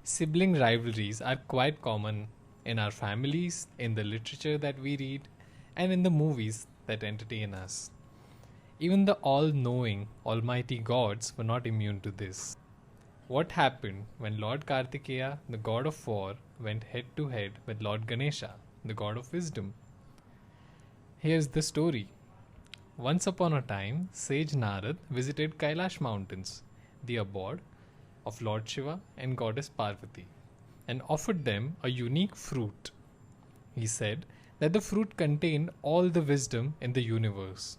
Sibling rivalries are quite common in our families, in the literature that we read, and in the movies that entertain us. Even the all knowing, almighty gods were not immune to this. What happened when Lord Kartikeya, the god of war, went head to head with Lord Ganesha, the god of wisdom? Here's the story. Once upon a time, sage Narad visited Kailash mountains, the abode of Lord Shiva and goddess Parvati, and offered them a unique fruit. He said that the fruit contained all the wisdom in the universe.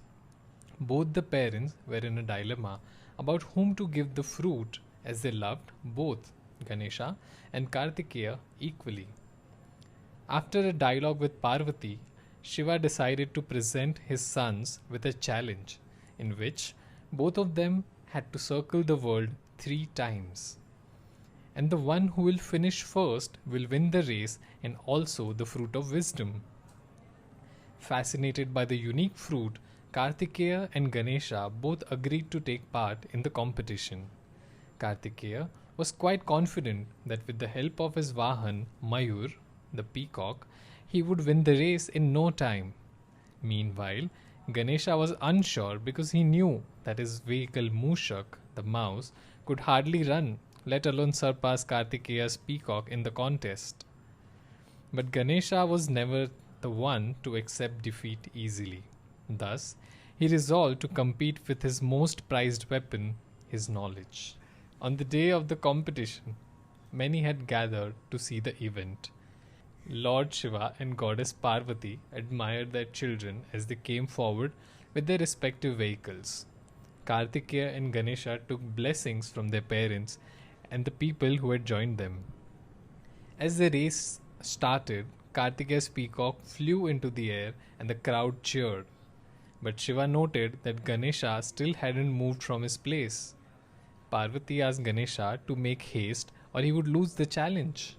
Both the parents were in a dilemma about whom to give the fruit, as they loved both Ganesha and Kartikeya equally. After a dialogue with Parvati, Shiva decided to present his sons with a challenge in which both of them had to circle the world 3 times. And the one who will finish first will win the race and also the fruit of wisdom. Fascinated by the unique fruit, Kartikeya and Ganesha both agreed to take part in the competition. Kartikeya was quite confident that with the help of his Vahan, Mayur, the peacock, he would win the race in no time. Meanwhile, Ganesha was unsure because he knew that his vehicle Mushak, the mouse, could hardly run, let alone surpass Kartikeya's peacock in the contest. But Ganesha was never the one to accept defeat easily. Thus, he resolved to compete with his most prized weapon, his knowledge. On the day of the competition, many had gathered to see the event. Lord Shiva and goddess Parvati admired their children as they came forward with their respective vehicles. Kartikeya and Ganesha took blessings from their parents and the people who had joined them. As the race started, Kartikeya's peacock flew into the air and the crowd cheered. But Shiva noted that Ganesha still hadn't moved from his place. Parvati asked Ganesha to make haste or he would lose the challenge.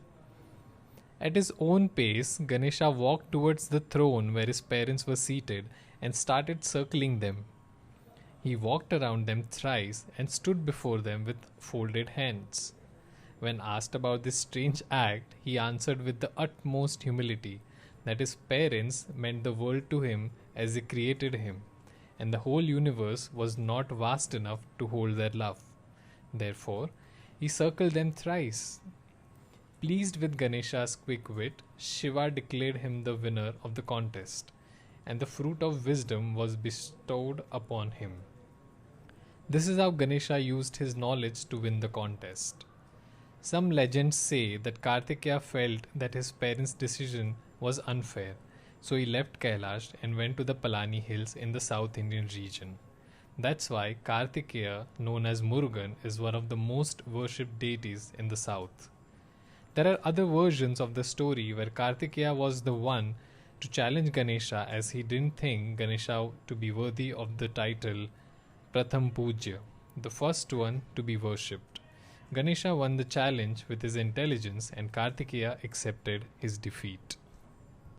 At his own pace, Ganesha walked towards the throne where his parents were seated and started circling them. He walked around them thrice and stood before them with folded hands. When asked about this strange act, he answered with the utmost humility that his parents meant the world to him as they created him, and the whole universe was not vast enough to hold their love. Therefore, he circled them thrice. Pleased with Ganesha's quick wit, Shiva declared him the winner of the contest, and the fruit of wisdom was bestowed upon him. This is how Ganesha used his knowledge to win the contest. Some legends say that Kartikeya felt that his parents' decision was unfair, so he left Kailash and went to the Palani hills in the South Indian region. That's why Kartikeya, known as Murugan, is one of the most worshipped deities in the south. There are other versions of the story where Kartikeya was the one to challenge Ganesha as he didn't think Ganesha to be worthy of the title Pratham Pujya, the first one to be worshipped. Ganesha won the challenge with his intelligence and Kartikeya accepted his defeat.